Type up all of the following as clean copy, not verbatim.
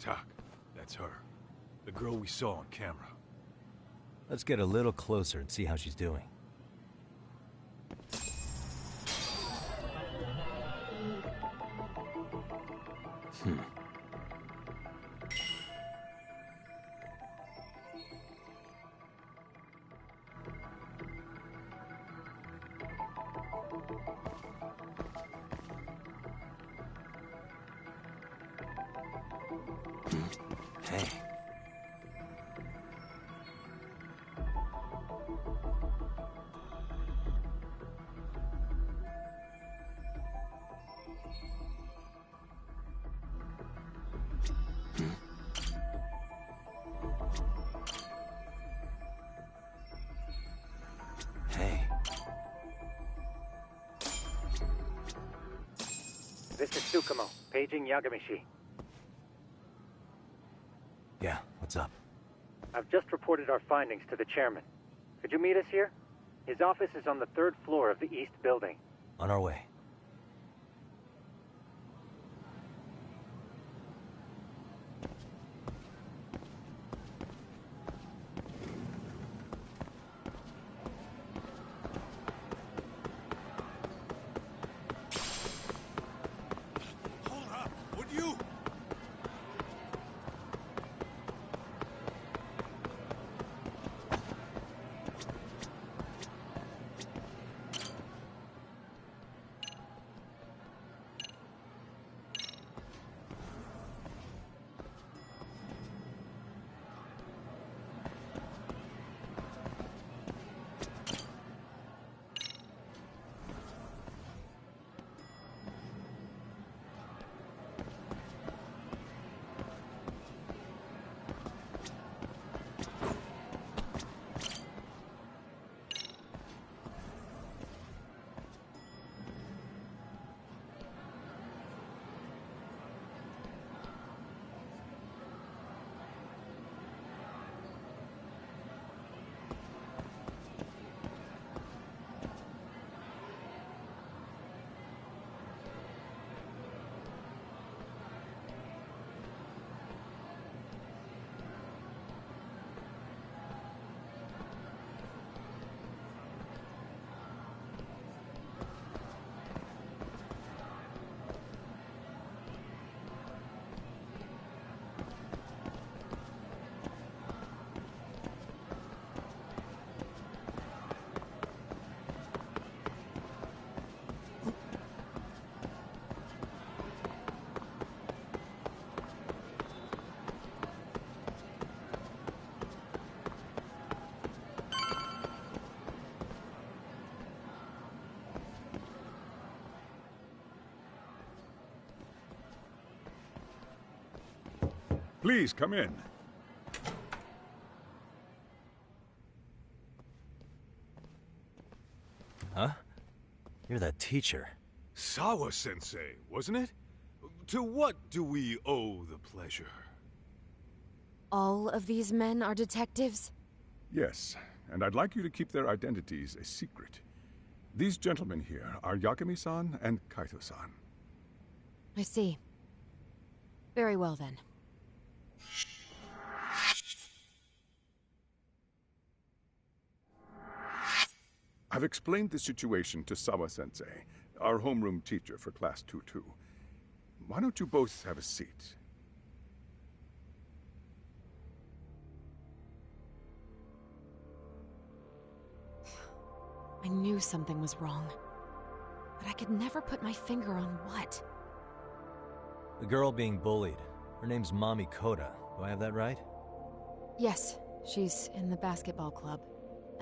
Tak, that's her. The girl we saw on camera. Let's get a little closer and see how she's doing. Hey. Hey. This is Tsukumo, paging Yagamishi. Yeah, what's up? I've just reported our findings to the chairman. Could you meet us here? His office is on the 3rd floor of the east building. On our way. Hold up! Would you? Please, come in. Huh? You're that teacher. Sawa-sensei, wasn't it? To what do we owe the pleasure? All of these men are detectives? Yes, and I'd like you to keep their identities a secret. These gentlemen here are Yagami-san and Kaito-san. I see. Very well, then. I've explained the situation to Sawa-sensei, our homeroom teacher for Class 2-2. Why don't you both have a seat? I knew something was wrong, but I could never put my finger on what. The girl being bullied. Her name's Mami Koda. Do I have that right? Yes, she's in the basketball club.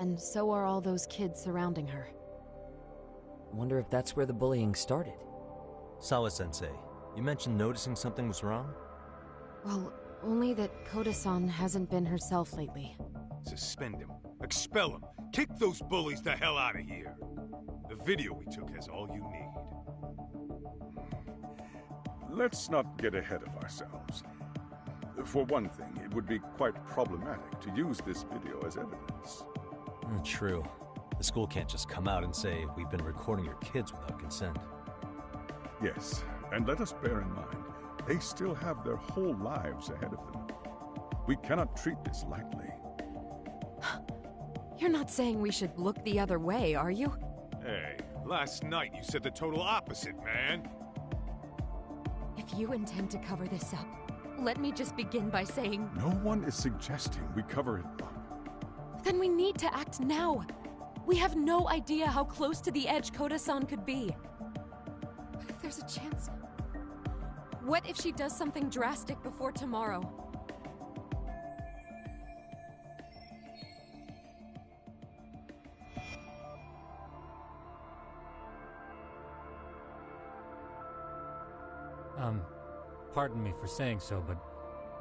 And so are all those kids surrounding her. Wonder if that's where the bullying started. Sawa-sensei, you mentioned noticing something was wrong? Well, only that Koda-san hasn't been herself lately. Suspend him. Expel him. Kick those bullies the hell out of here. The video we took has all you need. Let's not get ahead of ourselves. For one thing, it would be quite problematic to use this video as evidence. True. The school can't just come out and say we've been recording your kids without consent. Yes, and let us bear in mind, They still have their whole lives ahead of them. We cannot treat this lightly. You're not saying we should look the other way, are you? Hey, last night you said the total opposite, man. If you intend to cover this up, let me just begin by saying... No one is suggesting we cover it up. Then we need to act now. We have no idea how close to the edge Koda-san could be. What if there's a chance? What if she does something drastic before tomorrow? Pardon me for saying so, but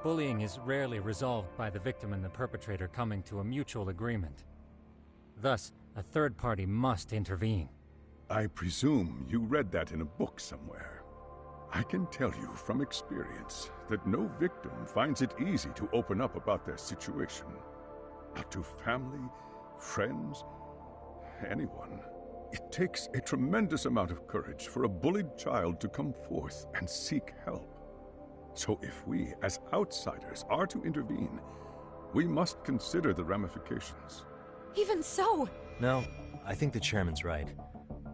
bullying is rarely resolved by the victim and the perpetrator coming to a mutual agreement. Thus, a third party must intervene. I presume you read that in a book somewhere. I can tell you from experience that no victim finds it easy to open up about their situation. Not to family, friends, anyone. It takes a tremendous amount of courage for a bullied child to come forth and seek help. So if we, as outsiders, are to intervene, we must consider the ramifications. Even so! No, I think the chairman's right.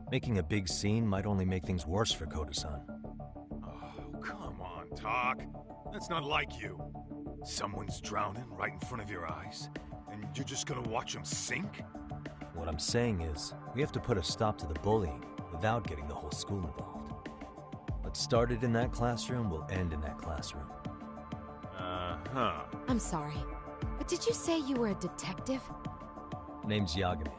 Making a big scene might only make things worse for Koda-san. Oh, come on, Talk. That's not like you. Someone's drowning right in front of your eyes, and you're just gonna watch them sink? What I'm saying is, we have to put a stop to the bullying without getting the whole school involved. What started in that classroom will end in that classroom. Uh-huh. I'm sorry, but did you say you were a detective? Name's Yagami.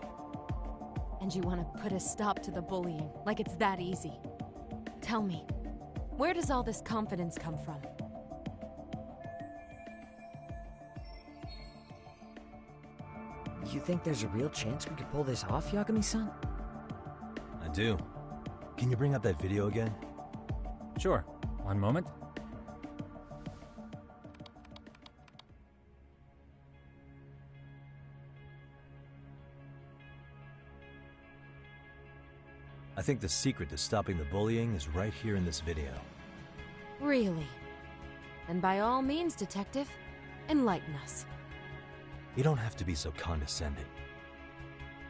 And you want to put a stop to the bullying, like it's that easy? Tell me, where does all this confidence come from? You think there's a real chance we could pull this off, Yagami-san? I do. Can you bring up that video again? Sure. One moment. I think the secret to stopping the bullying is right here in this video. Really? And by all means, detective, enlighten us. You don't have to be so condescending.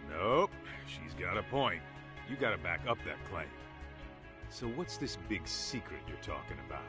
Nope, she's got a point. You gotta back up that claim. So what's this big secret you're talking about?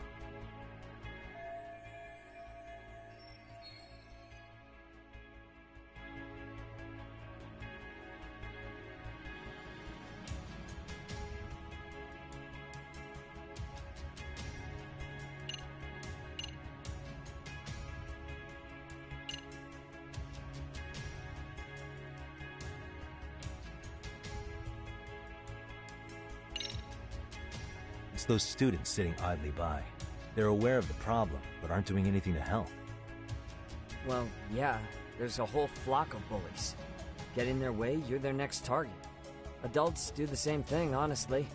It's those students sitting idly by. They're aware of the problem, but aren't doing anything to help. Well, yeah, there's a whole flock of bullies. Get in their way, you're their next target. Adults do the same thing, honestly.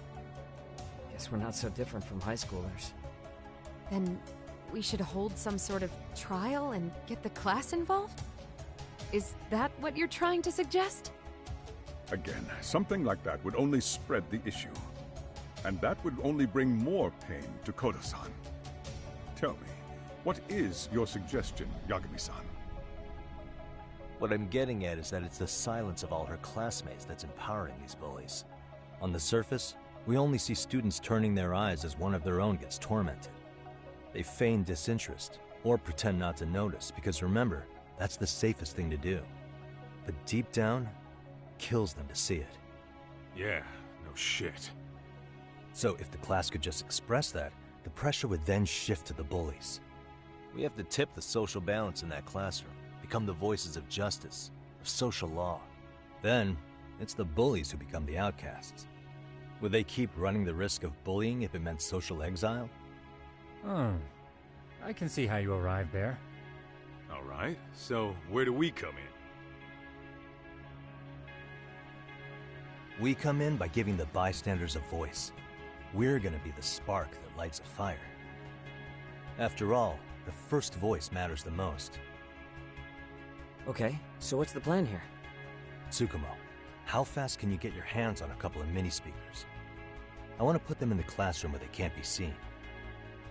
Guess we're not so different from high schoolers. Then we should hold some sort of trial and get the class involved? Is that what you're trying to suggest? Again, something like that would only spread the issue. And that would only bring more pain to Koda-san. Tell me, what is your suggestion, Yagami-san? What I'm getting at is that it's the silence of all her classmates that's empowering these bullies. On the surface, we only see students turning their eyes as one of their own gets tormented. They feign disinterest, or pretend not to notice, because remember, that's the safest thing to do. But deep down, kills them to see it. Yeah, no shit. So if the class could just express that, the pressure would then shift to the bullies. We have to tip the social balance in that classroom, become the voices of justice, of social law. Then, it's the bullies who become the outcasts. Would they keep running the risk of bullying if it meant social exile? I can see how you arrived there. All right, so where do we come in? We come in by giving the bystanders a voice. We're gonna be the spark that lights a fire. After all, the first voice matters the most. Okay, so what's the plan here? Tsukumo, how fast can you get your hands on a couple of mini speakers? I want to put them in the classroom where they can't be seen.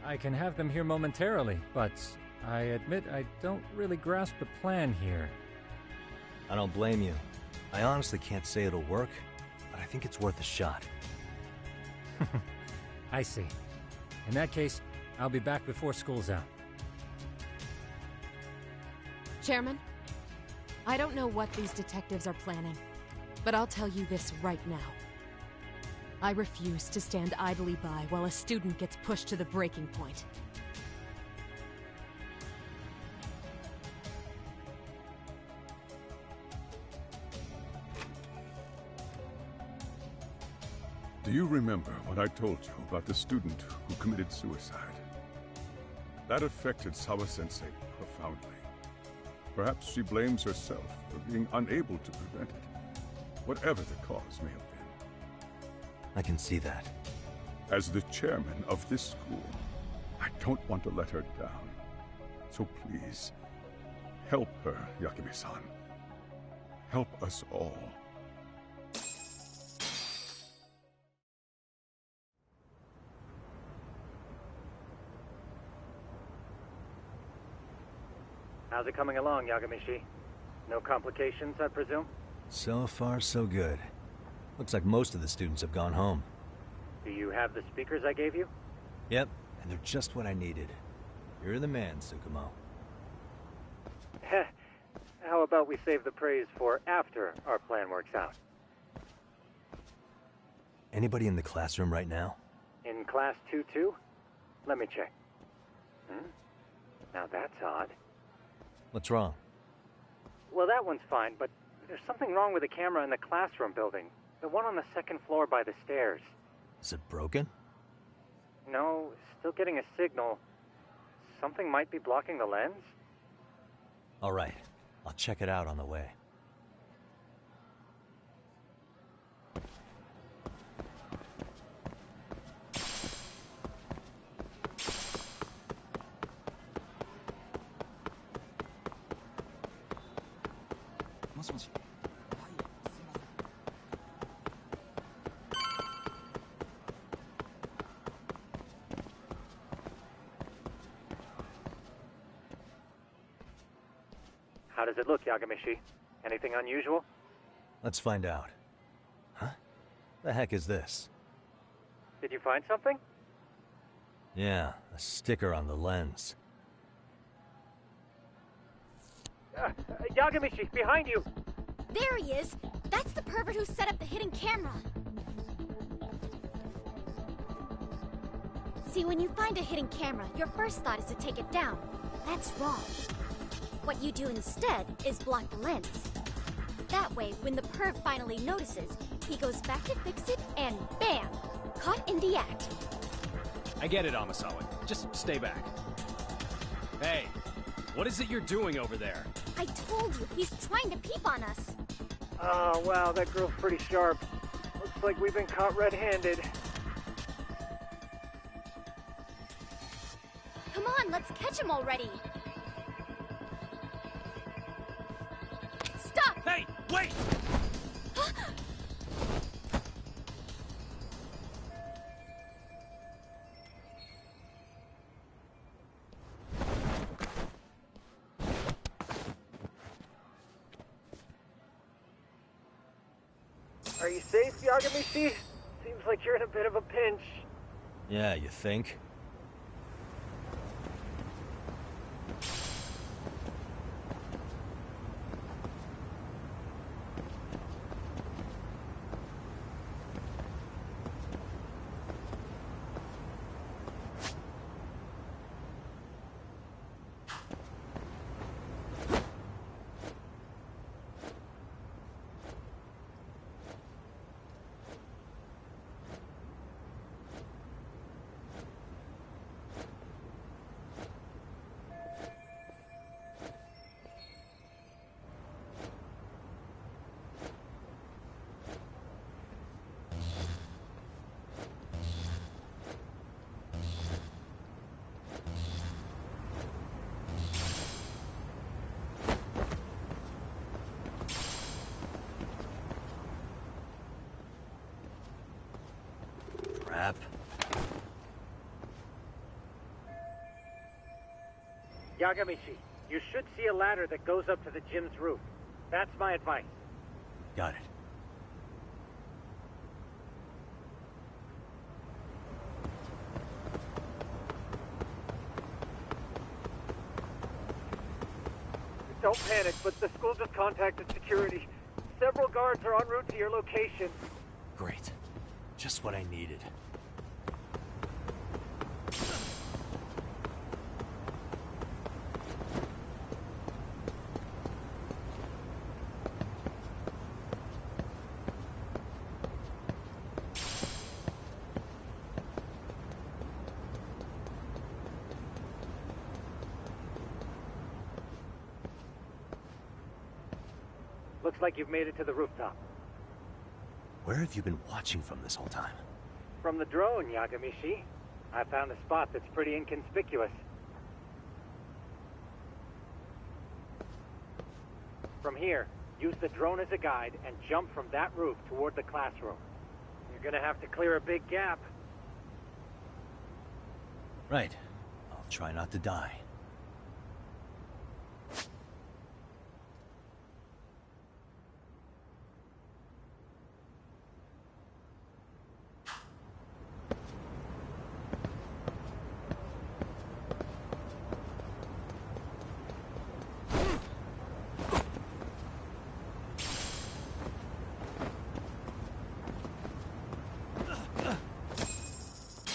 I can have them here momentarily, but I admit I don't really grasp the plan here. I don't blame you. I honestly can't say it'll work, but I think it's worth a shot. I see. In that case, I'll be back before school's out. Chairman, I don't know what these detectives are planning, but I'll tell you this right now. I refuse to stand idly by while a student gets pushed to the breaking point. Do you remember what I told you about the student who committed suicide? That affected Sawa-sensei profoundly. Perhaps she blames herself for being unable to prevent it, whatever the cause may have been. I can see that. As the chairman of this school, I don't want to let her down. So please, help her, Yakime-san. Help us all. How's it coming along, Yagamishi? No complications, I presume? So far, so good. Looks like most of the students have gone home. Do you have the speakers I gave you? Yep, and they're just what I needed. You're the man, Tsukumo. How about we save the praise for after our plan works out? Anybody in the classroom right now? In class 2-2? Let me check. Now that's odd. What's wrong? Well, that one's fine, but there's something wrong with the camera in the classroom building. The one on the second floor by the stairs. Is it broken? No, still getting a signal. Something might be blocking the lens? All right, I'll check it out on the way. How does it look, Yagamishi? Anything unusual? Let's find out. Huh? The heck is this? Did you find something? Yeah, a sticker on the lens. Yagamishi, behind you! There he is! That's the pervert who set up the hidden camera! See, when you find a hidden camera, your first thought is to take it down. That's wrong. What you do instead is block the lens. That way, when the perv finally notices, he goes back to fix it, and bam! Caught in the act. I get it, Amasawa. Just stay back. Hey, what is it you're doing over there? I told you, he's trying to peep on us. Oh, wow, that girl's pretty sharp. Looks like we've been caught red-handed. Come on, let's catch him already. Stop! Hey, wait! Are you safe, Yagamishi? Seems like you're in a bit of a pinch. Yeah, you think? Yagamishi, you should see a ladder that goes up to the gym's roof. That's my advice. Got it. Don't panic, but the school just contacted security. Several guards are en route to your location. Great. Just what I needed. Looks like you've made it to the rooftop. Where have you been watching from this whole time? From the drone, Yagamishi. I found a spot that's pretty inconspicuous. From here, use the drone as a guide and jump from that roof toward the classroom. You're gonna have to clear a big gap. Right. I'll try not to die.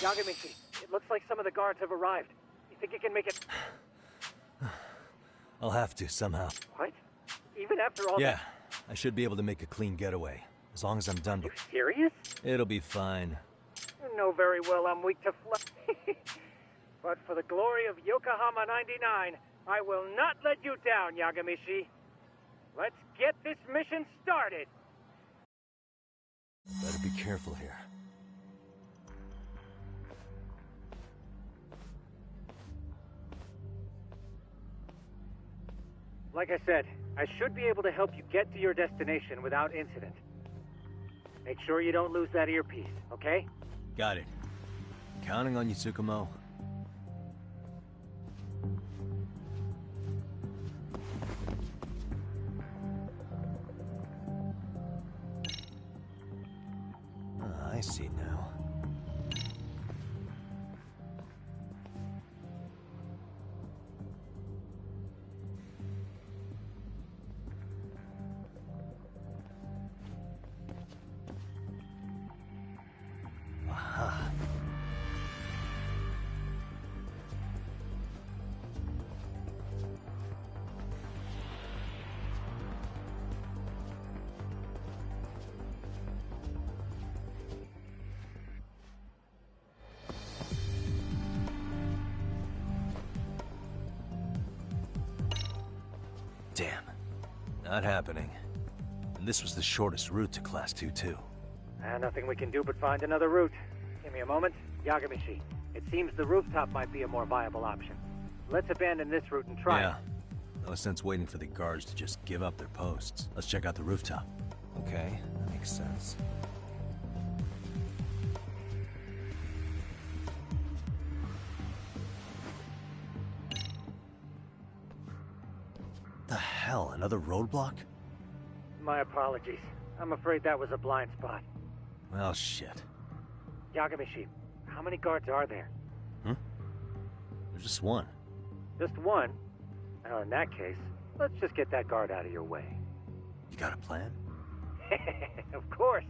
Yagamishi, it looks like some of the guards have arrived. You think you can make it? I'll have to, somehow. What? Even after all Yeah, I should be able to make a clean getaway. As long as I'm done. You serious? It'll be fine. You know very well I'm weak to But for the glory of Yokohama 99, I will not let you down, Yagamishi. Let's get this mission started. Better be careful here. Like I said, I should be able to help you get to your destination without incident. Make sure you don't lose that earpiece, okay? Got it. Counting on you, Tsukumo. I see now. Aha. Damn. Not happening. And this was the shortest route to Class 2, too. Nothing we can do but find another route. Give me a moment. Yagamishi, it seems the rooftop might be a more viable option. Let's abandon this route and try Yeah. No sense waiting for the guards to just give up their posts. Let's check out the rooftop. Okay, that makes sense. The hell, another roadblock? My apologies. I'm afraid that was a blind spot. Well, shit. Yagamishi, how many guards are there? There's just one. Just one? Well, in that case, let's just get that guard out of your way. You got a plan? Of course.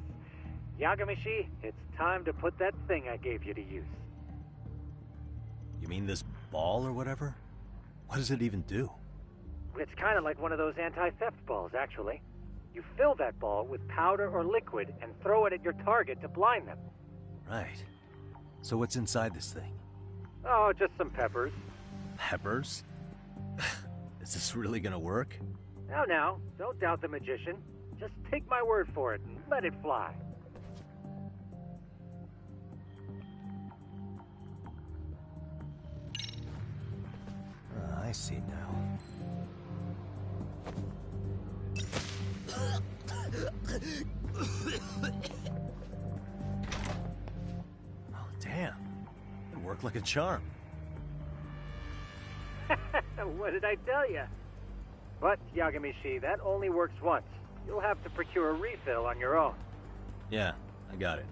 Yagamishi, it's time to put that thing I gave you to use. You mean this ball or whatever? What does it even do? It's kind of like one of those anti-theft balls, actually. You fill that ball with powder or liquid and throw it at your target to blind them. Right. So what's inside this thing? Oh, just some peppers. Peppers? Is this really gonna work? Now, don't doubt the magician. Just take my word for it and let it fly. I see now. Oh, damn. It worked like a charm. What did I tell you? But, Yagamishi, that only works once. You'll have to procure a refill on your own. Yeah, I got it.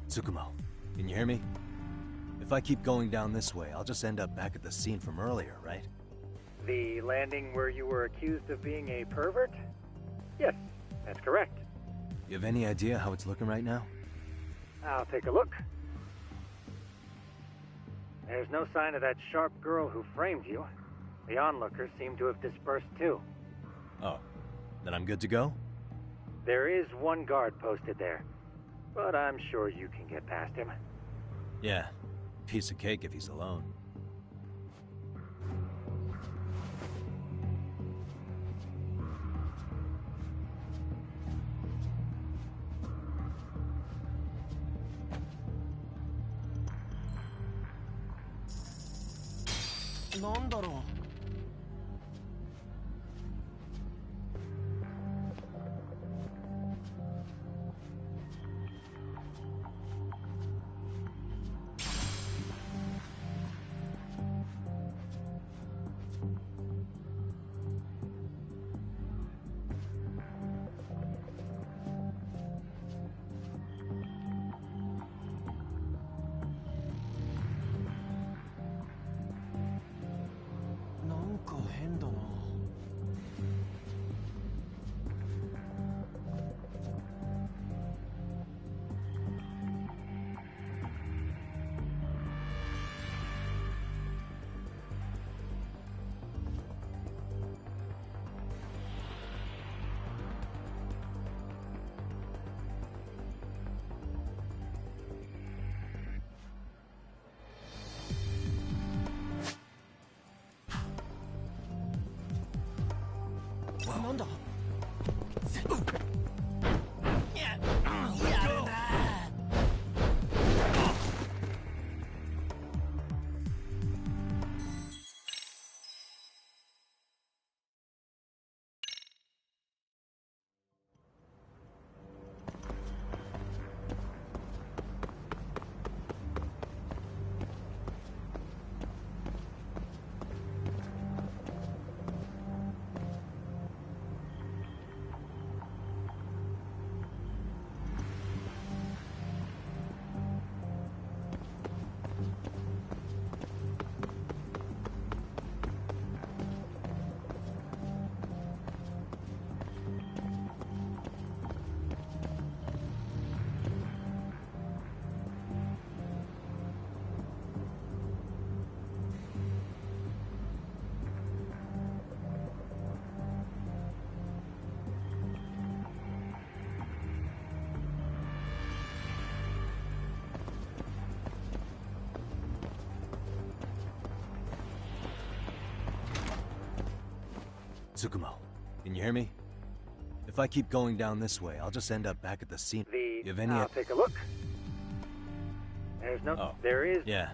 Tsukumo, can you hear me? If I keep going down this way, I'll just end up back at the scene from earlier, right? The landing where you were accused of being a pervert? Yes, that's correct. You have any idea how it's looking right now? I'll take a look. There's no sign of that sharp girl who framed you. The onlookers seem to have dispersed too. Oh, then I'm good to go? There is one guard posted there, but I'm sure you can get past him. Yeah, piece of cake if he's alone. Tsukumo, can you hear me? If I keep going down this way, I'll just end up back at the scene. You have any... I'll take a look. There's no... Oh. There is... Yeah.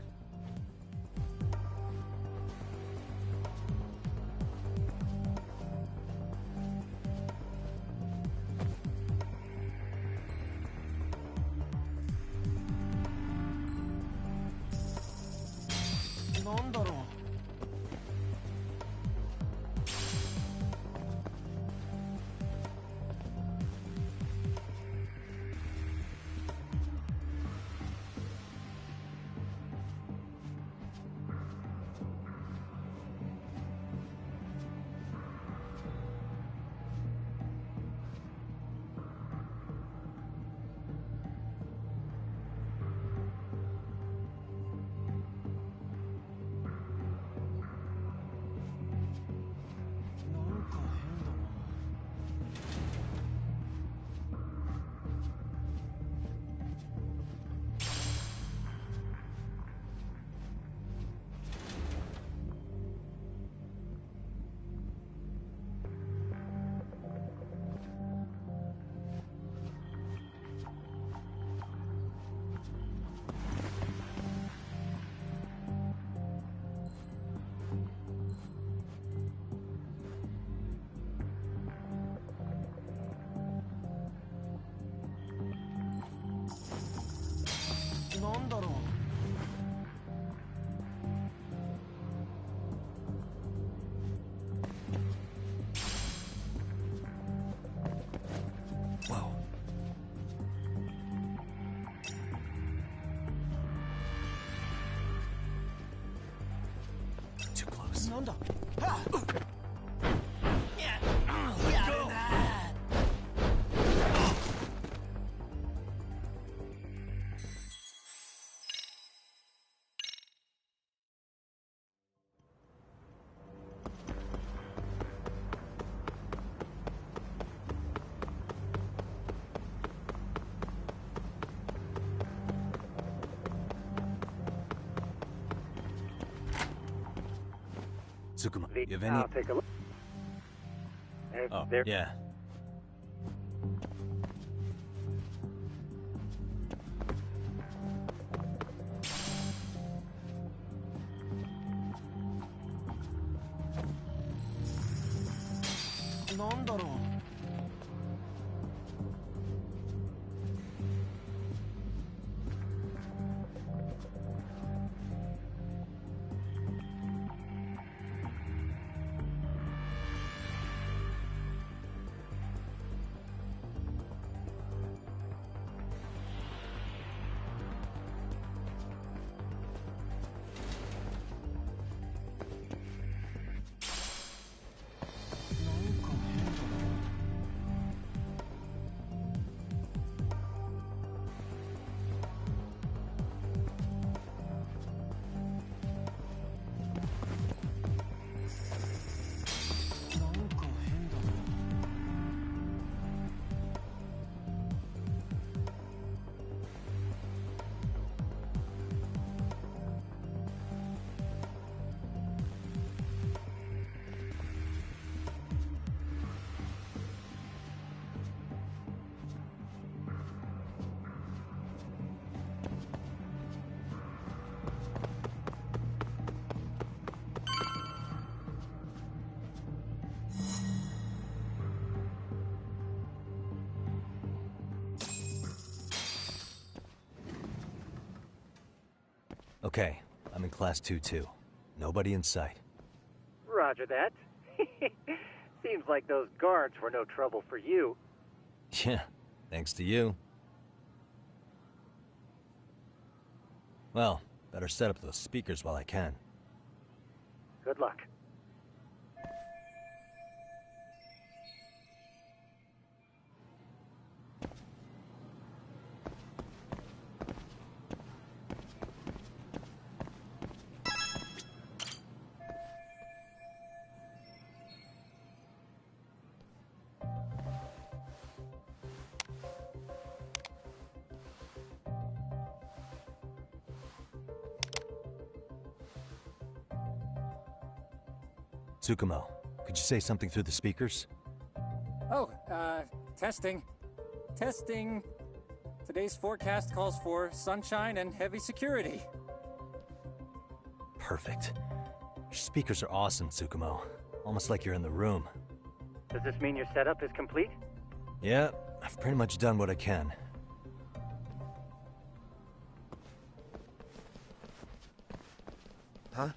Too close. Tsukumo, you have any... I'll take a look. Oh, there... yeah. Okay, I'm in Class 2-2. Nobody in sight. Roger that. Seems like those guards were no trouble for you. Yeah, thanks to you. Well, better set up those speakers while I can. Good luck. Tsukumo, Could you say something through the speakers? Oh, testing. Testing. Today's forecast calls for sunshine and heavy security. Perfect. Your speakers are awesome, Tsukumo. Almost like you're in the room. Does this mean your setup is complete? Yeah, I've pretty much done what I can. Huh?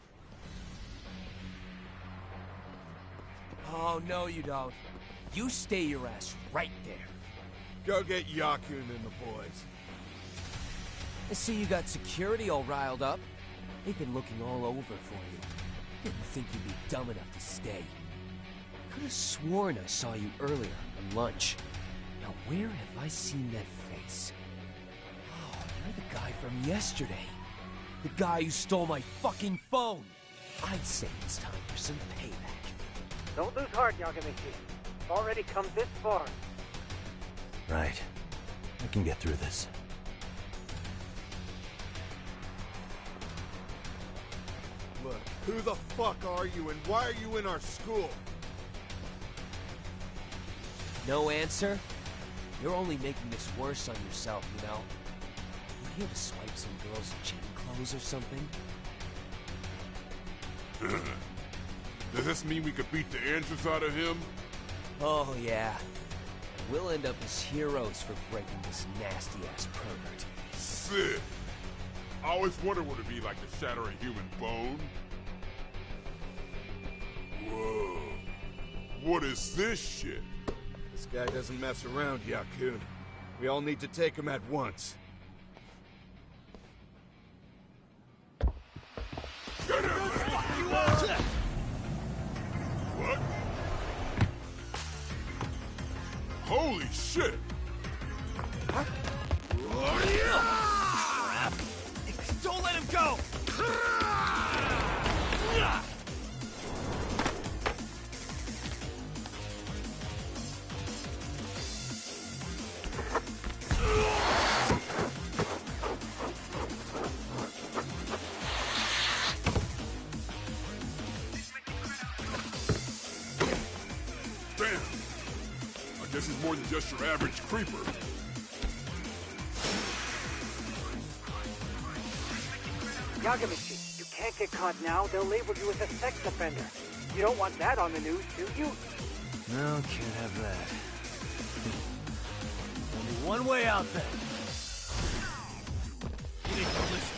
Oh, no you don't. You stay your ass right there. Go get Yakun and the boys. I see you got security all riled up. They've been looking all over for you. Didn't think you'd be dumb enough to stay. Could have sworn I saw you earlier on lunch. Now where have I seen that face? Oh, you're the guy from yesterday. The guy who stole my fucking phone. I'd say it's time for some payback. Don't lose heart, Yagamichi. You've already come this far. Right. I can get through this. Look, who the fuck are you and why are you in our school? No answer? You're only making this worse on yourself, you know? You here to swipe some girl's gym clothes or something? Does this mean we could beat the answers out of him? Oh, yeah. We'll end up as heroes for breaking this nasty-ass pervert. Sick! I always wondered what it'd be like to shatter a human bone. Whoa. What is this shit? This guy doesn't mess around, Yakun. We all need to take him at once. Get him! What? Holy shit! Crap! Don't let him go! Damn! I guess he's more than just your average creeper. Yagamichi, you can't get caught now. They'll label you as a sex offender. You don't want that on the news, do you? No, can't have that. Only one way out then. You need to listen.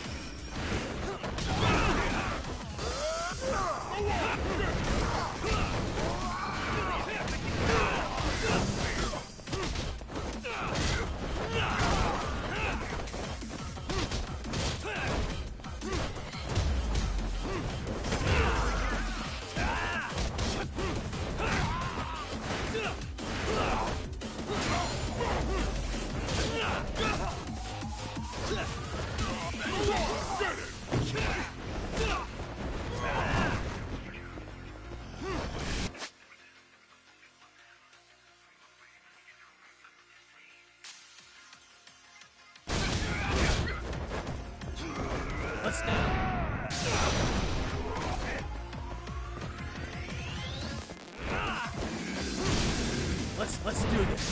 Let's do this.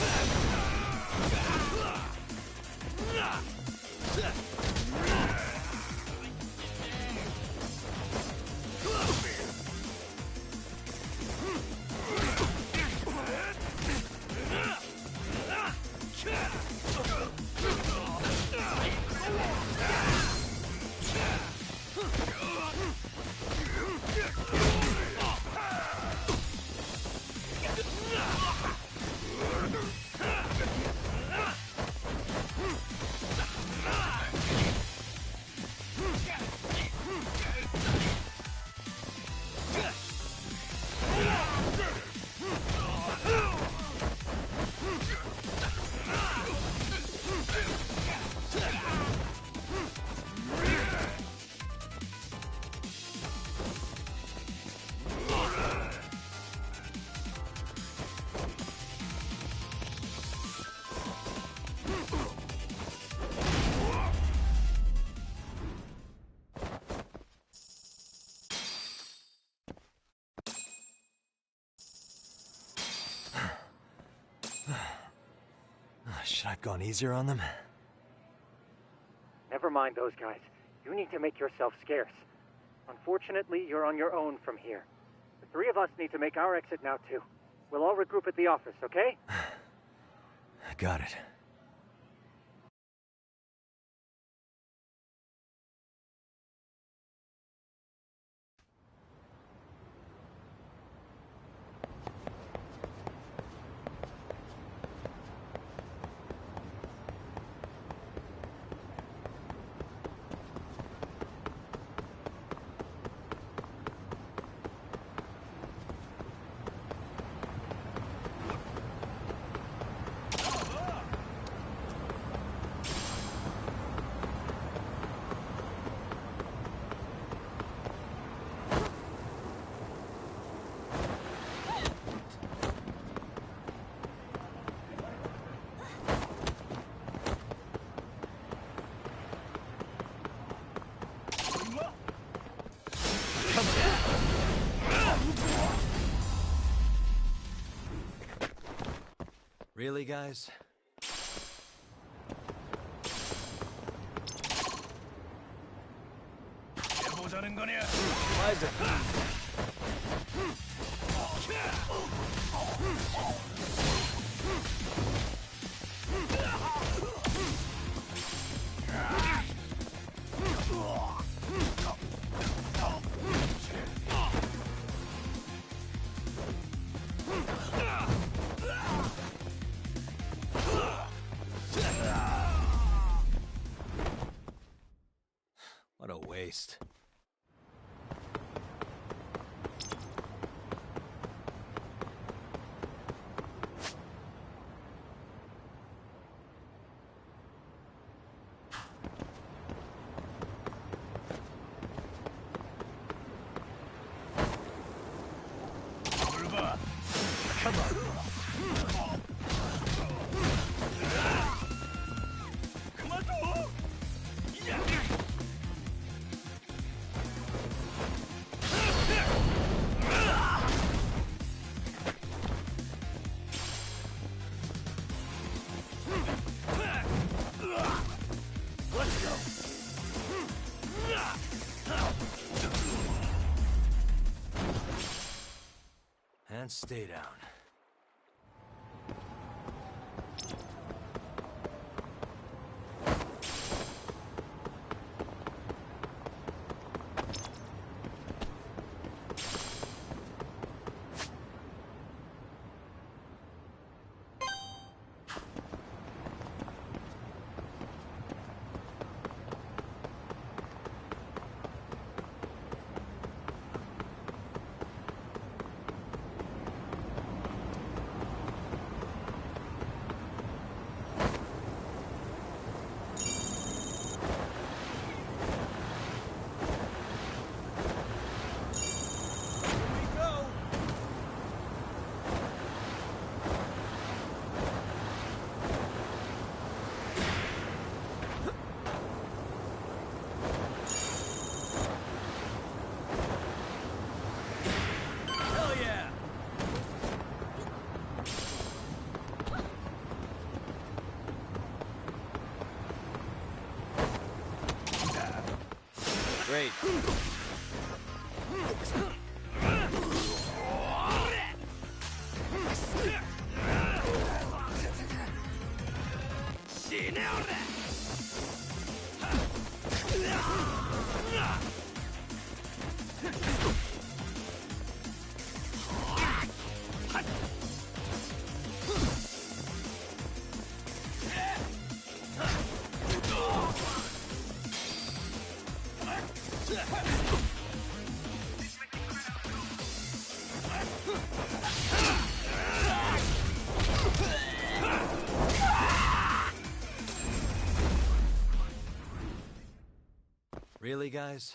Should I have gone easier on them? Never mind those guys. You need to make yourself scarce. Unfortunately, you're on your own from here. The three of us need to make our exit now, too. We'll all regroup at the office, okay? Got it. Really, guys? Why is it? What a waste. Come on. Let's go. And stay down. Great. Really, guys?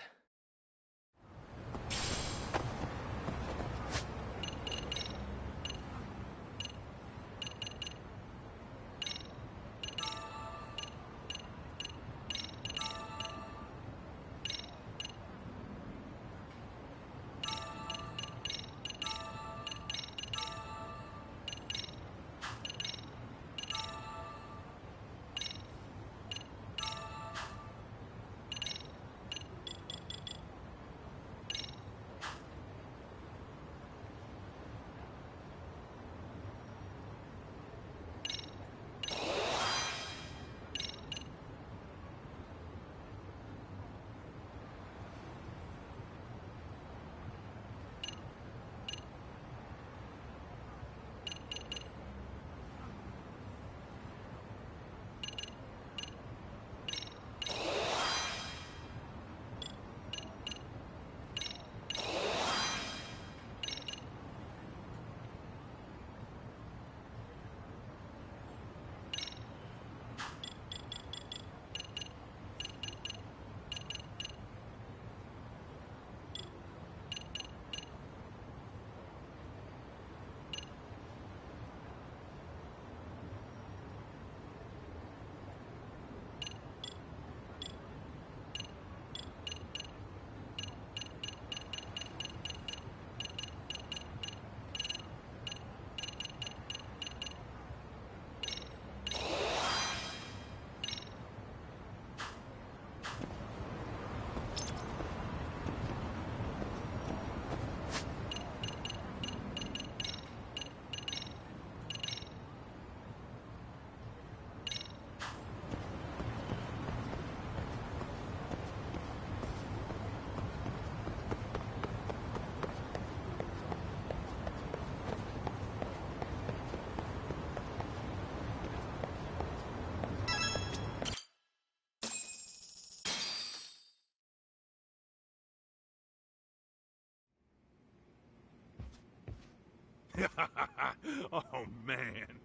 Oh, man.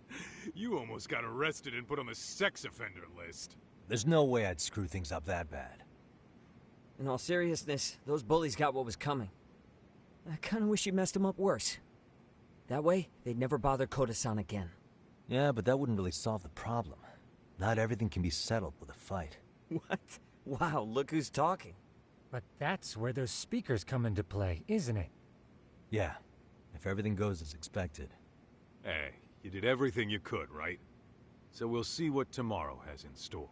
You almost got arrested and put on the sex offender list. There's no way I'd screw things up that bad. In all seriousness, those bullies got what was coming. I kinda wish you messed them up worse. That way, they'd never bother Koda-san again. Yeah, but that wouldn't really solve the problem. Not everything can be settled with a fight. What? Wow, look who's talking. But that's where those speakers come into play, isn't it? Yeah, if everything goes as expected. Hey, you did everything you could, right? So we'll see what tomorrow has in store.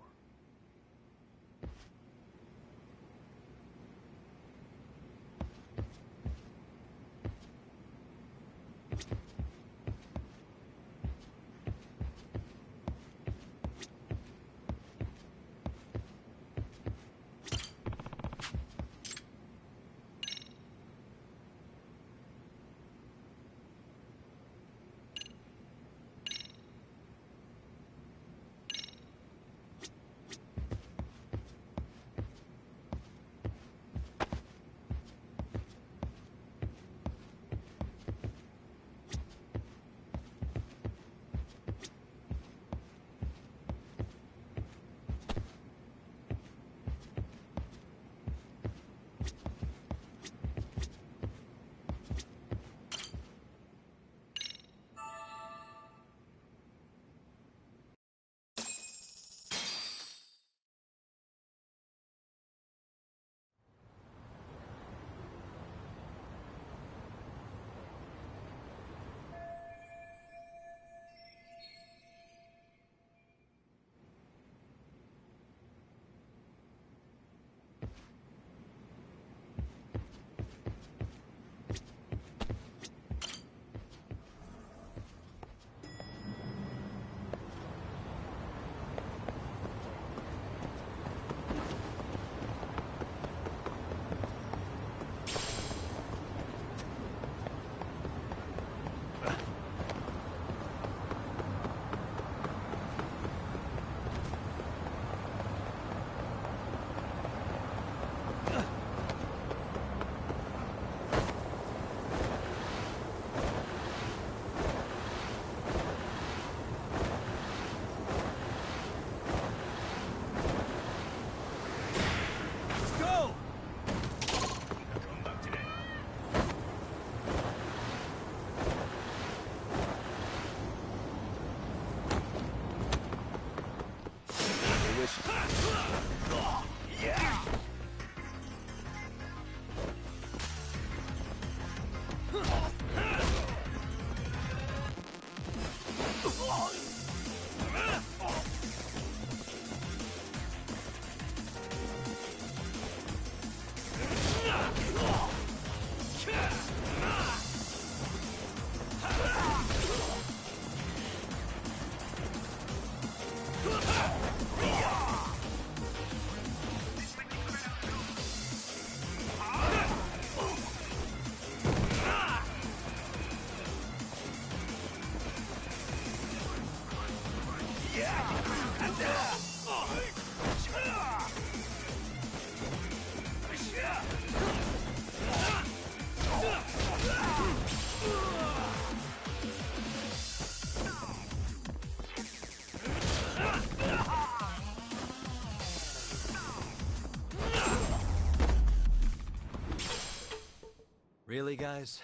Really, guys?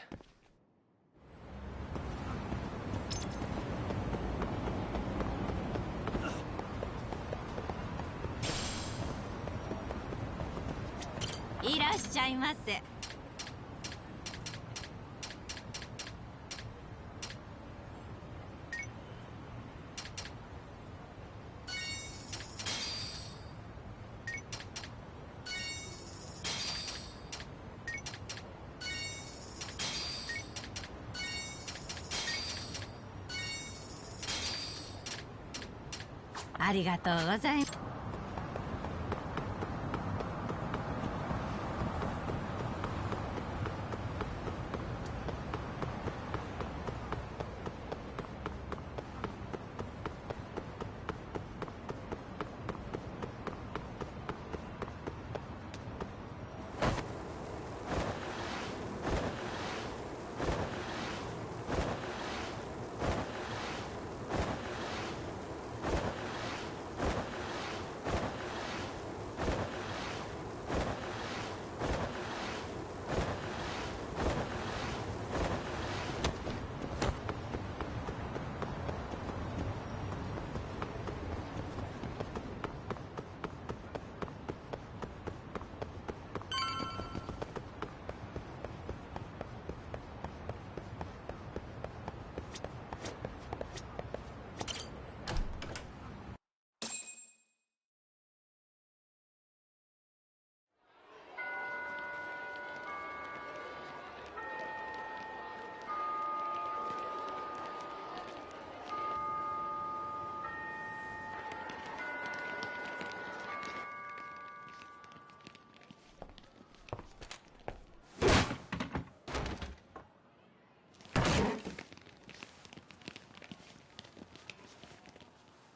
いらっしゃいませ。ありがとうございます。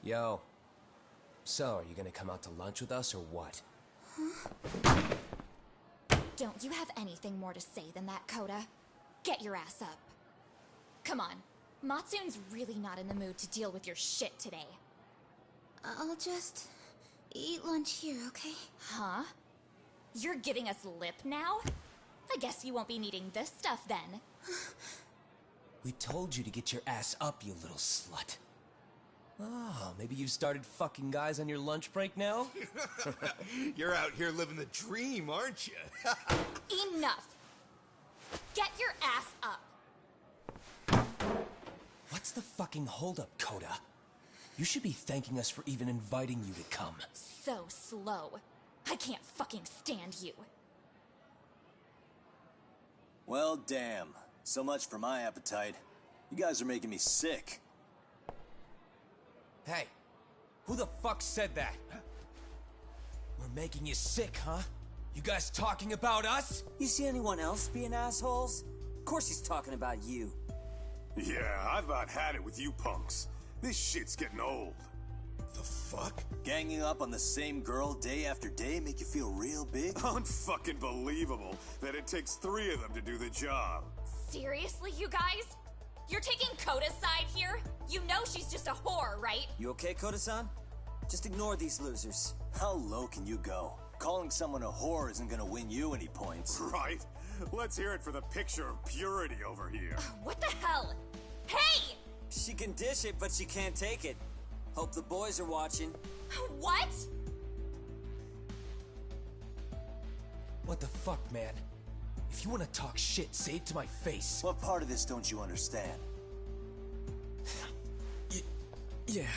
Yo. So, are you gonna come out to lunch with us or what? Don't you have anything more to say than that, Coda? Get your ass up. Come on. Matsune's really not in the mood to deal with your shit today. I'll just eat lunch here, okay? Huh? You're giving us lip now? I guess you won't be needing this stuff then. We told you to get your ass up, you little slut. Oh, maybe you've started fucking guys on your lunch break now? You're out here living the dream, aren't you? Enough! Get your ass up! What's the fucking holdup, Coda? You should be thanking us for even inviting you to come. So slow. I can't fucking stand you. Well, damn. So much for my appetite. You guys are making me sick. Hey, who the fuck said that? We're making you sick, huh? You guys talking about us? You see anyone else being assholes? Of course he's talking about you. Yeah, I've about had it with you punks. This shit's getting old. The fuck? Ganging up on the same girl day after day make you feel real big? Unfucking believable that it takes 3 of them to do the job. Seriously, you guys? You're taking Coda's side here? You know she's just a whore, right? You okay, Koda-san? Just ignore these losers. How low can you go? Calling someone a whore isn't gonna win you any points. Right? Let's hear it for the picture of purity over here. What the hell? Hey! She can dish it, but she can't take it. Hope the boys are watching. What? What the fuck, man? If you want to talk shit, say it to my face. What part of this don't you understand? Yeah.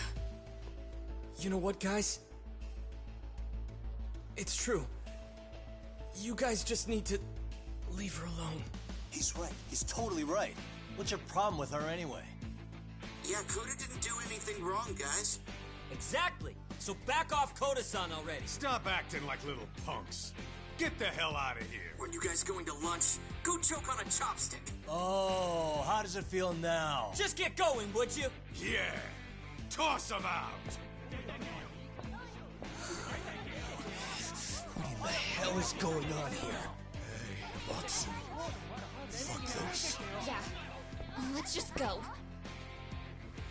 You know what, guys? It's true. You guys just need to leave her alone. He's right. He's totally right. What's your problem with her anyway? Yeah, Coda didn't do anything wrong, guys. Exactly. So back off Koda-san already. Stop acting like little punks. Get the hell out of here. When you guys going to lunch, go choke on a chopstick. Oh, how does it feel now? Just get going, would you? Yeah. Toss him out. What in the hell is going on here? Hey, Watson. Fuck this. Yeah. Let's just go.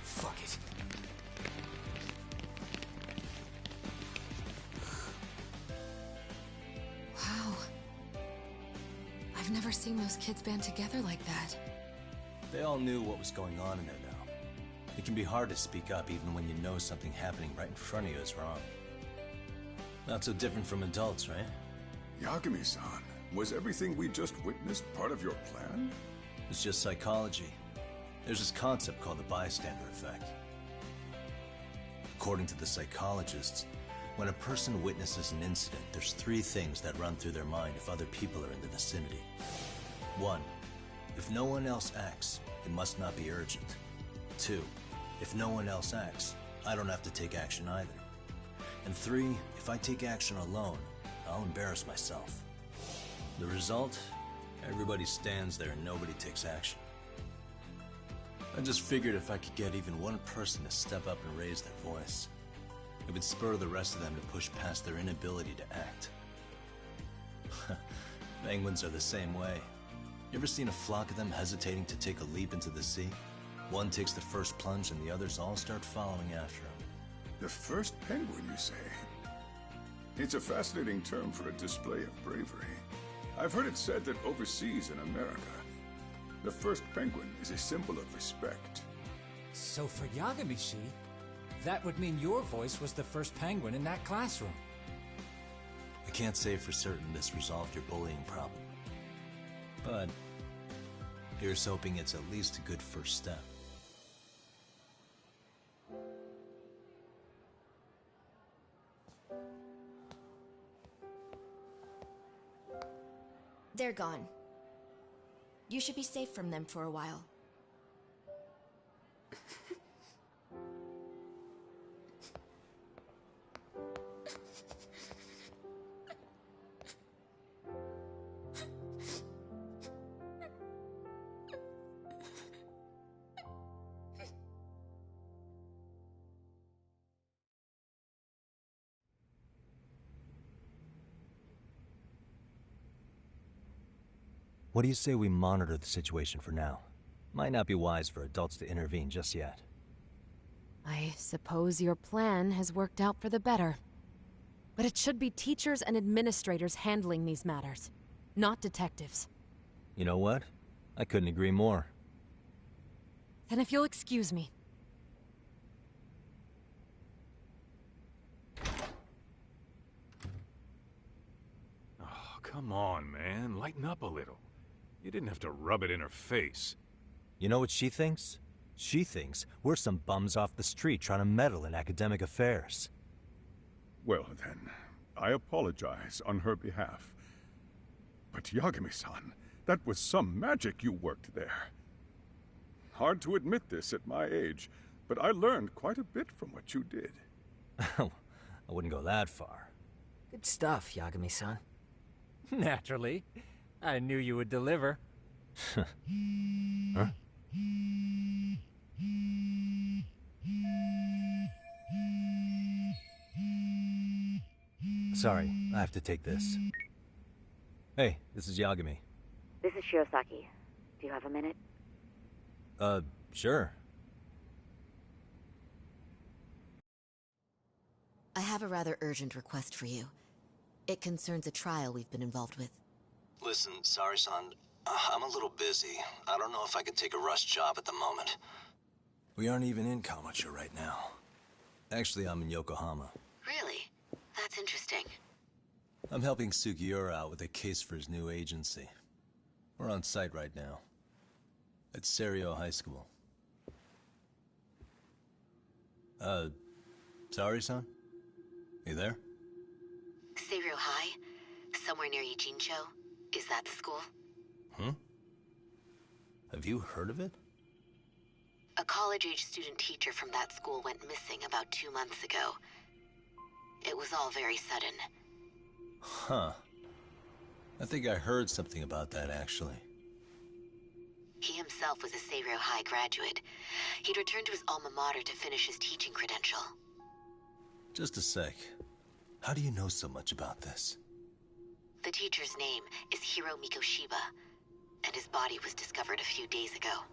Fuck it. Wow. I've never seen those kids band together like that. They all knew what was going on in there now. It can be hard to speak up even when you know something happening right in front of you is wrong. Not so different from adults, right? Yagami-san, was everything we just witnessed part of your plan? It's just psychology. There's this concept called the bystander effect. According to the psychologists, when a person witnesses an incident, there's 3 things that run through their mind if other people are in the vicinity. 1. If no one else acts, it must not be urgent. 2. If no one else acts, I don't have to take action either. And 3. If I take action alone, I'll embarrass myself. The result? Everybody stands there and nobody takes action. I just figured if I could get even one person to step up and raise their voice, it would spur the rest of them to push past their inability to act. Penguins are the same way. You ever seen a flock of them hesitating to take a leap into the sea? One takes the first plunge and the others all start following after him. The first penguin, you say? It's a fascinating term for a display of bravery. I've heard it said that overseas in America, the first penguin is a symbol of respect. So for Yagamishi, that would mean your voice was the first penguin in that classroom. I can't say for certain this resolved your bullying problem. But here's hoping it's at least a good first step. They're gone. You should be safe from them for a while. What do you say we monitor the situation for now? Might not be wise for adults to intervene just yet. I suppose your plan has worked out for the better. But it should be teachers and administrators handling these matters, not detectives. You know what? I couldn't agree more. Then if you'll excuse me. Oh, come on, man. Lighten up a little. You didn't have to rub it in her face. You know what she thinks? She thinks we're some bums off the street trying to meddle in academic affairs. Well then, I apologize on her behalf. But Yagami-san, that was some magic you worked there. Hard to admit this at my age, but I learned quite a bit from what you did. I wouldn't go that far. Good stuff, Yagami-san. Naturally. I knew you would deliver. Huh? Sorry, I have to take this. Hey, this is Yagami. This is Shiosaki. Do you have a minute? Sure. I have a rather urgent request for you. It concerns a trial we've been involved with. Listen, Sari-san, I'm a little busy. I don't know if I could take a rush job at the moment. We aren't even in Kawacha right now. Actually, I'm in Yokohama. Really? That's interesting. I'm helping Sugiura out with a case for his new agency. We're on site right now. At Serio High School. Sari-san? You there? Serio High? Somewhere near Ijincho? Is that the school? Have you heard of it? A college-age student teacher from that school went missing about 2 months ago. It was all very sudden. Huh. I think I heard something about that, actually. He himself was a Serio High graduate. He'd returned to his alma mater to finish his teaching credential. Just a sec. How do you know so much about this? The teacher's name is Hiro Mikoshiba, and his body was discovered a few days ago.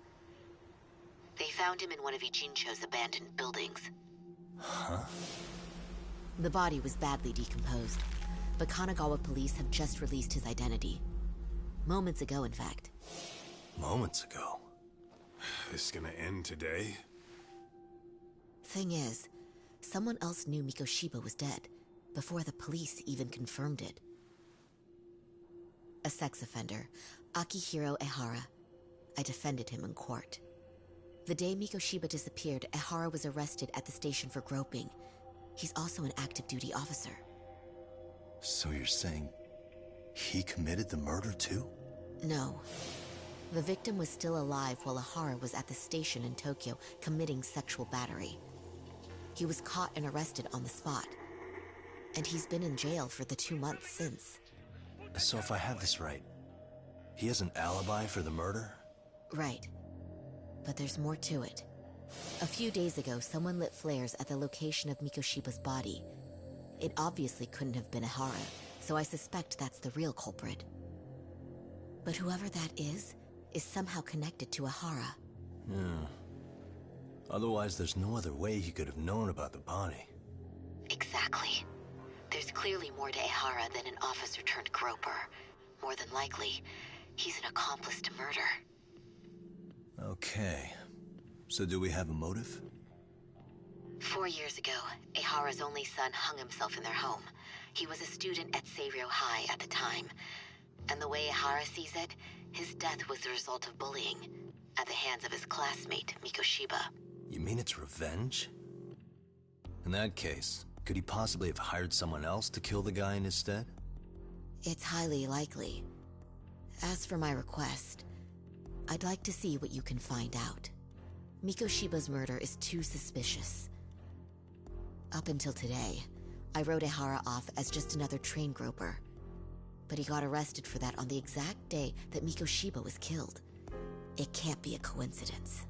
They found him in one of Ijincho's abandoned buildings. Huh? The body was badly decomposed, but Kanagawa police have just released his identity. Moments ago, in fact. Moments ago? This gonna end today? Thing is, someone else knew Mikoshiba was dead, before the police even confirmed it. A sex offender, Akihiro Ehara. I defended him in court. The day Mikoshiba disappeared, Ehara was arrested at the station for groping. He's also an active duty officer. So you're saying he committed the murder too? No. The victim was still alive while Ehara was at the station in Tokyo committing sexual battery. He was caught and arrested on the spot. And he's been in jail for the 2 months since. So if I have this right, he has an alibi for the murder? Right. But there's more to it. A few days ago, someone lit flares at the location of Mikoshiba's body. It obviously couldn't have been Ehara, so I suspect that's the real culprit. But whoever that is somehow connected to Ehara. Yeah. Otherwise, there's no other way he could have known about the body. Exactly. There's clearly more to Ehara than an officer-turned-groper. More than likely, he's an accomplice to murder. Okay. So do we have a motive? 4 years ago, Ehara's only son hung himself in their home. He was a student at Seiryo High at the time. And the way Ehara sees it, his death was the result of bullying at the hands of his classmate, Mikoshiba. You mean it's revenge? In that case, could he possibly have hired someone else to kill the guy in his stead? It's highly likely. As for my request, I'd like to see what you can find out. Mikoshiba's murder is too suspicious. Up until today, I wrote Ehara off as just another train groper. But he got arrested for that on the exact day that Mikoshiba was killed. It can't be a coincidence.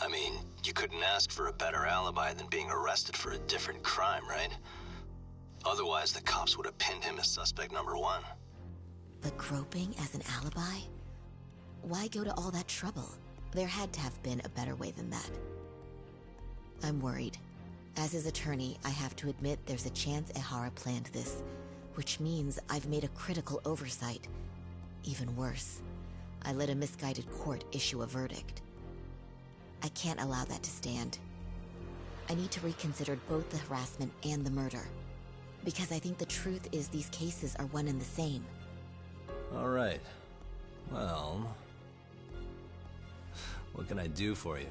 I mean, you couldn't ask for a better alibi than being arrested for a different crime, right? Otherwise, the cops would have pinned him as suspect number 1. But groping as an alibi? Why go to all that trouble? There had to have been a better way than that. I'm worried. As his attorney, I have to admit there's a chance Ehara planned this, which means I've made a critical oversight. Even worse, I let a misguided court issue a verdict. I can't allow that to stand. I need to reconsider both the harassment and the murder, because I think the truth is these cases are one and the same. All right. Well, what can I do for you?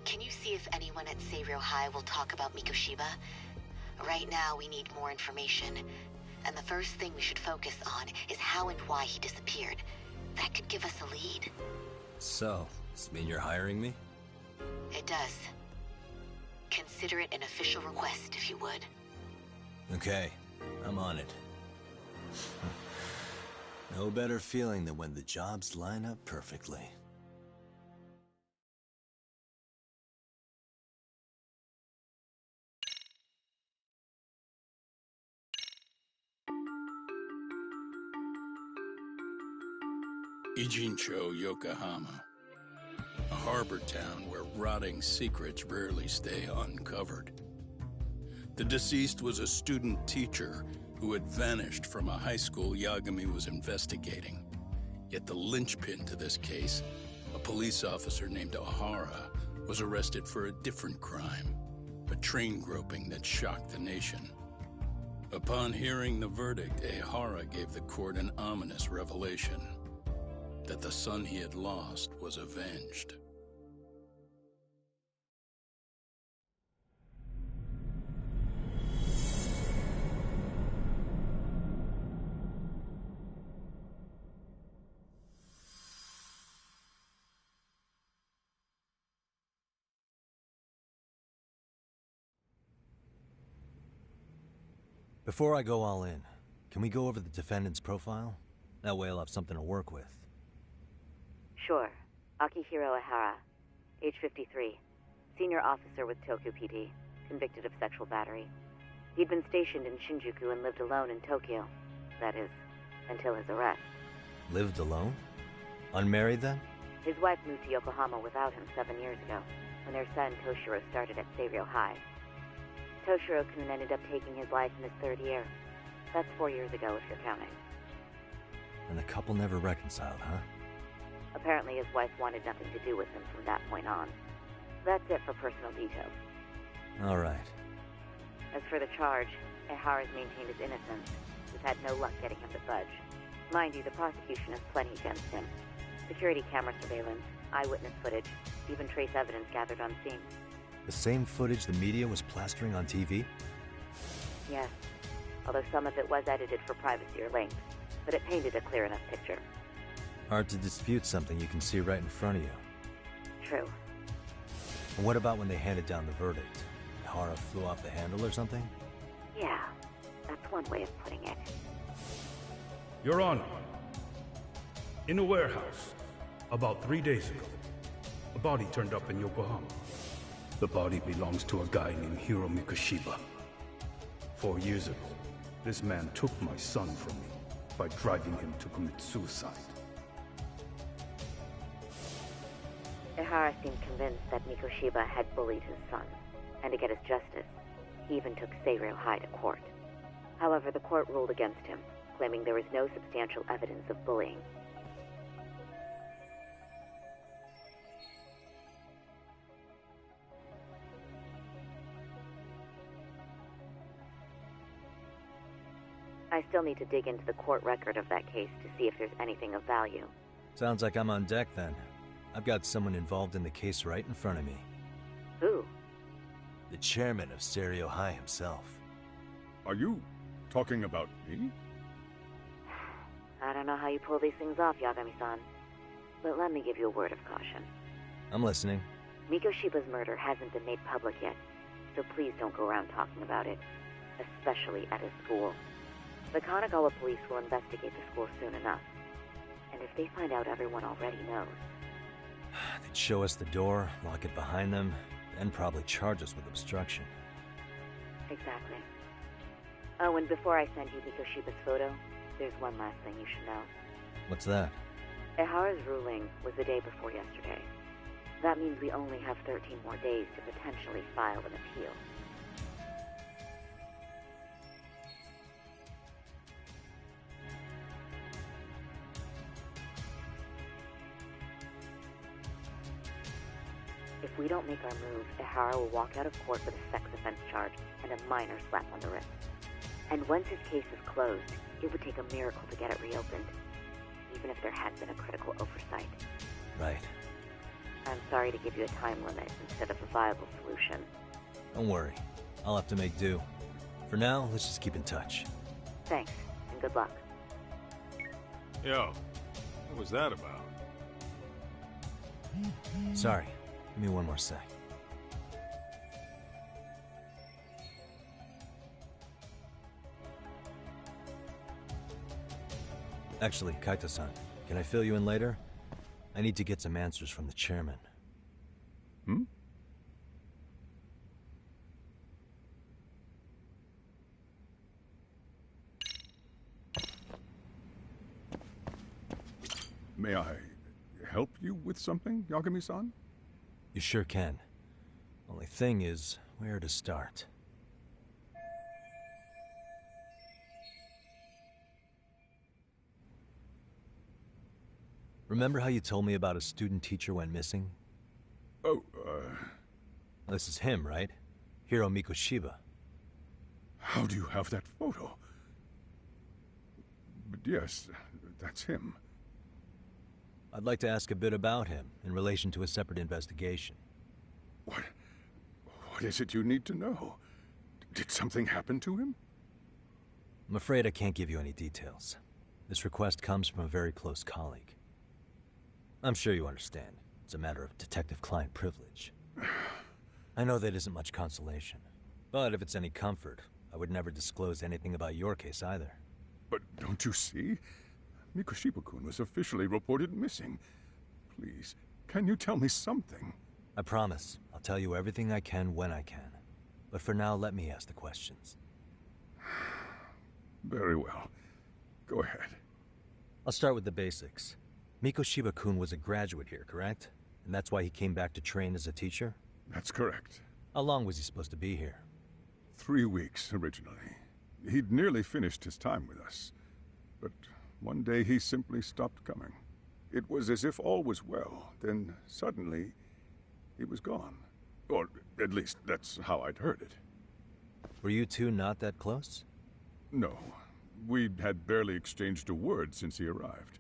Can you see if anyone at Seiryou High will talk about Mikoshiba? Right now, we need more information. And the first thing we should focus on is how and why he disappeared. That could give us a lead. So, does this mean you're hiring me? It does. Consider it an official request, if you would. Okay, I'm on it. No better feeling than when the jobs line up perfectly. Ijincho, Yokohama. A harbor town where rotting secrets rarely stay uncovered. The deceased was a student teacher who had vanished from a high school Yagami was investigating. Yet the linchpin to this case, a police officer named Ohara, was arrested for a different crime, a train groping that shocked the nation. Upon hearing the verdict, Ohara gave the court an ominous revelation: that the son he had lost was avenged. Before I go all in, can we go over the defendant's profile? That way I'll have something to work with. Sure. Akihiro Ehara, age 53, senior officer with Tokyo PD, convicted of sexual battery. He'd been stationed in Shinjuku and lived alone in Tokyo. That is, until his arrest. Lived alone? Unmarried then? His wife moved to Yokohama without him 7 years ago, when their son Toshiro started at Seiryou High. Toshiro-kun ended up taking his life in his 3rd year. That's 4 years ago, if you're counting. And the couple never reconciled, huh? Apparently his wife wanted nothing to do with him from that point on. That's it for personal details. All right. As for the charge, Ehara's maintained his innocence. We've had no luck getting him to budge. Mind you, the prosecution has plenty against him. Security camera surveillance, eyewitness footage, even trace evidence gathered on scene. The same footage the media was plastering on TV? Yes, although some of it was edited for privacy or links, but it painted a clear enough picture. Hard to dispute something you can see right in front of you. True. And what about when they handed down the verdict? Ehara flew off the handle or something? Yeah, that's one way of putting it. Your Honor, in a warehouse, about 3 days ago, a body turned up in Yokohama. The body belongs to a guy named Hiro Mikoshiba. 4 years ago, this man took my son from me by driving him to commit suicide. Ehara seemed convinced that Mikoshiba had bullied his son, and to get his justice, he even took Seiryou High to court. However, the court ruled against him, claiming there was no substantial evidence of bullying. I still need to dig into the court record of that case to see if there's anything of value. Sounds like I'm on deck then. I've got someone involved in the case right in front of me. Who? The chairman of Seiryou High himself. Are you talking about me? I don't know how you pull these things off, Yagami-san. But let me give you a word of caution. I'm listening. Mikoshiba's murder hasn't been made public yet, so please don't go around talking about it. Especially at his school. The Kanagawa police will investigate the school soon enough. And if they find out everyone already knows... They'd show us the door, lock it behind them, then probably charge us with obstruction. Exactly. Oh, and before I send you Mikoshiba's photo, there's one last thing you should know. What's that? Ehara's ruling was the day before yesterday. That means we only have 13 more days to potentially file an appeal. If we don't make our move, Ehara will walk out of court with a sex offense charge and a minor slap on the wrist. And once his case is closed, it would take a miracle to get it reopened, even if there had been a critical oversight. Right. I'm sorry to give you a time limit instead of a viable solution. Don't worry. I'll have to make do. For now, let's just keep in touch. Thanks, and good luck. Yo, what was that about? Sorry. Give me one more sec. Actually, Kaito-san, can I fill you in later? I need to get some answers from the chairman. Hmm? May I help you with something, Yagami-san? You sure can. Only thing is, where to start? Remember how you told me about a student teacher went missing? Oh, This is him, right? Hiro Mikoshiba. How do you have that photo? But yes, that's him. I'd like to ask a bit about him in relation to a separate investigation. What is it you need to know? Did something happen to him? I'm afraid I can't give you any details. This request comes from a very close colleague. I'm sure you understand. It's a matter of detective-client privilege. I know that isn't much consolation. But if it's any comfort, I would never disclose anything about your case either. But don't you see? Mikoshiba-kun was officially reported missing. Please, can you tell me something? I promise. I'll tell you everything I can when I can. But for now, let me ask the questions. Very well. Go ahead. I'll start with the basics. Mikoshiba-kun was a graduate here, correct? And that's why he came back to train as a teacher? That's correct. How long was he supposed to be here? 3 weeks, originally. He'd nearly finished his time with us. But one day he simply stopped coming. It was as if all was well, then suddenly he was gone. Or at least that's how I'd heard it. Were you two not that close? No. We had barely exchanged a word since he arrived.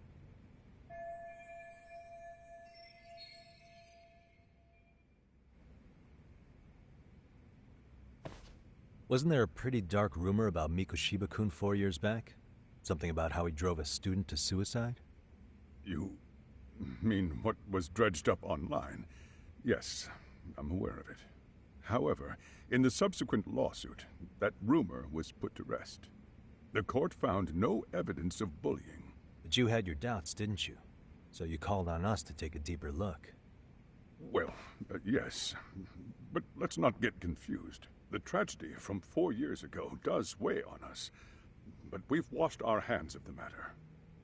Wasn't there a pretty dark rumor about Mikoshiba-kun 4 years back? Something about how he drove a student to suicide? You mean what was dredged up online? Yes, I'm aware of it. However, in the subsequent lawsuit, that rumor was put to rest. The court found no evidence of bullying. But you had your doubts, didn't you? So you called on us to take a deeper look. Well, yes. But let's not get confused. The tragedy from 4 years ago does weigh on us. But we've washed our hands of the matter.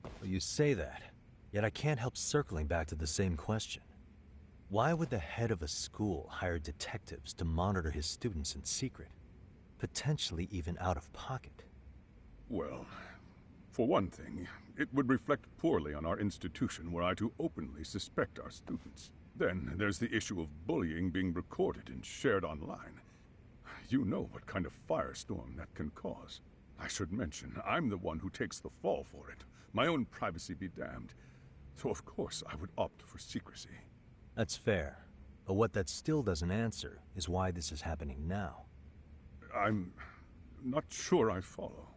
Well, you say that, yet I can't help circling back to the same question. Why would the head of a school hire detectives to monitor his students in secret? Potentially even out of pocket. Well, for one thing, it would reflect poorly on our institution were I to openly suspect our students. Then there's the issue of bullying being recorded and shared online. You know what kind of firestorm that can cause. I should mention, I'm the one who takes the fall for it. My own privacy be damned. So of course I would opt for secrecy. That's fair. But what that still doesn't answer is why this is happening now. I'm not sure I follow.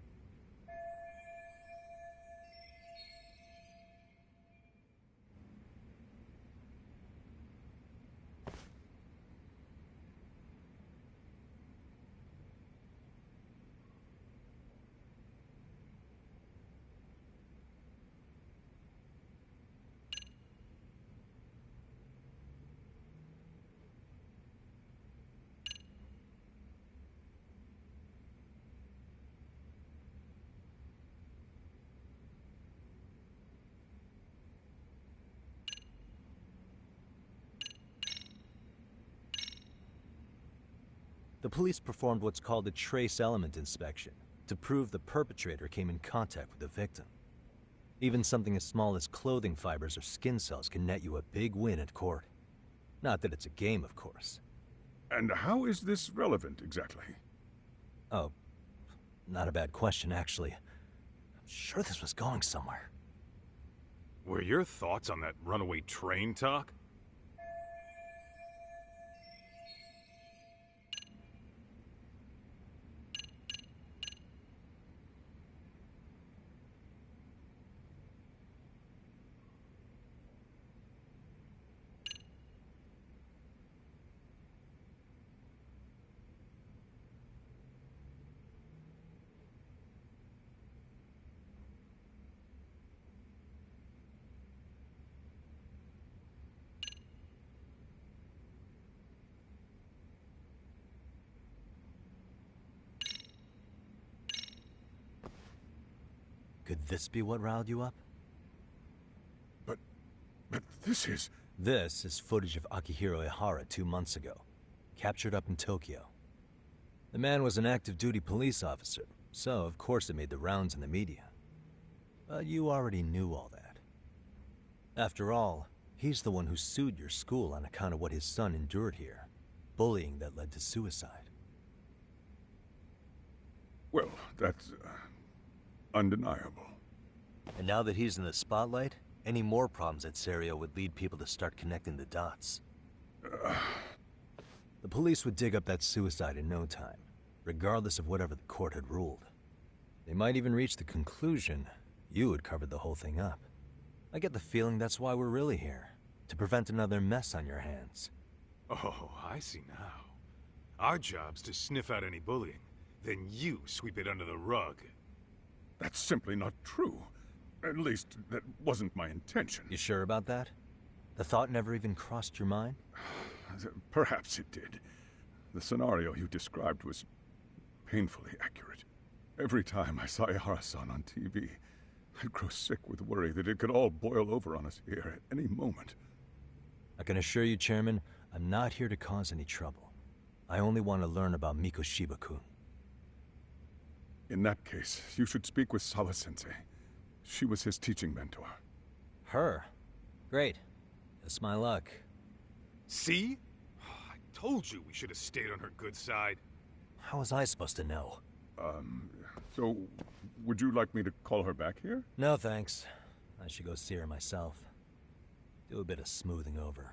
The police performed what's called a trace element inspection to prove the perpetrator came in contact with the victim. Even something as small as clothing fibers or skin cells can net you a big win at court. Not that it's a game, of course. And how is this relevant, exactly? Oh, not a bad question, actually. I'm sure this was going somewhere. Were your thoughts on that runaway train talk? Could this be what riled you up? But this is... This is footage of Akihiro Ihara 2 months ago, captured up in Tokyo. The man was an active-duty police officer, so of course it made the rounds in the media. But you already knew all that. After all, he's the one who sued your school on account of what his son endured here. Bullying that led to suicide. Well, that's... undeniable. And now that he's in the spotlight, any more problems at Serio would lead people to start connecting the dots. The police would dig up that suicide in no time, regardless of whatever the court had ruled. They might even reach the conclusion you had covered the whole thing up. I get the feeling that's why we're really here, to prevent another mess on your hands. Oh, I see now. Our job's to sniff out any bullying, then you sweep it under the rug. That's simply not true. At least, that wasn't my intention. You sure about that? The thought never even crossed your mind? Perhaps it did. The scenario you described was painfully accurate. Every time I saw Ihara-san on TV, I'd grow sick with worry that it could all boil over on us here at any moment. I can assure you, Chairman, I'm not here to cause any trouble. I only want to learn about Mikoshiba-kun. In that case, you should speak with Sawa-sensei. She was his teaching mentor. Her? Great. That's my luck. See? I told you we should have stayed on her good side. How was I supposed to know? So, would you like me to call her back here? No, thanks. I should go see her myself. Do a bit of smoothing over.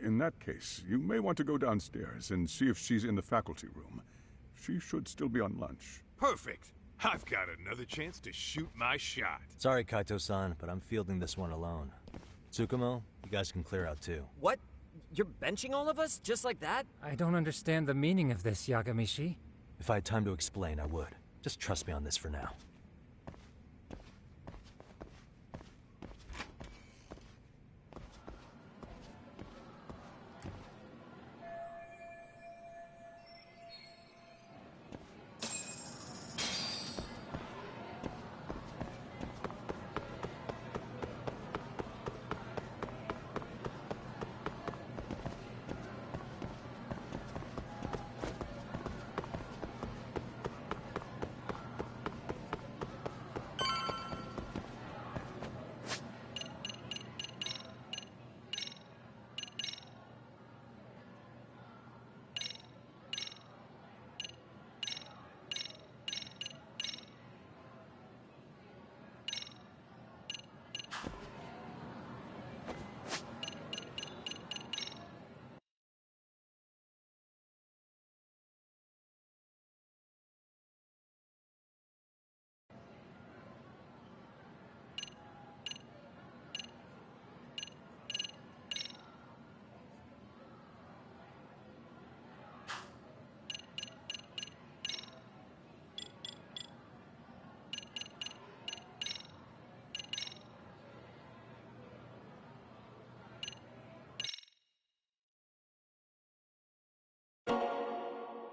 In that case, you may want to go downstairs and see if she's in the faculty room. She should still be on lunch. Perfect. I've got another chance to shoot my shot. Sorry, Kaito-san, but I'm fielding this one alone. Tsukumo, you guys can clear out too. What? You're benching all of us? Just like that? I don't understand the meaning of this, Yagamishi. If I had time to explain, I would. Just trust me on this for now.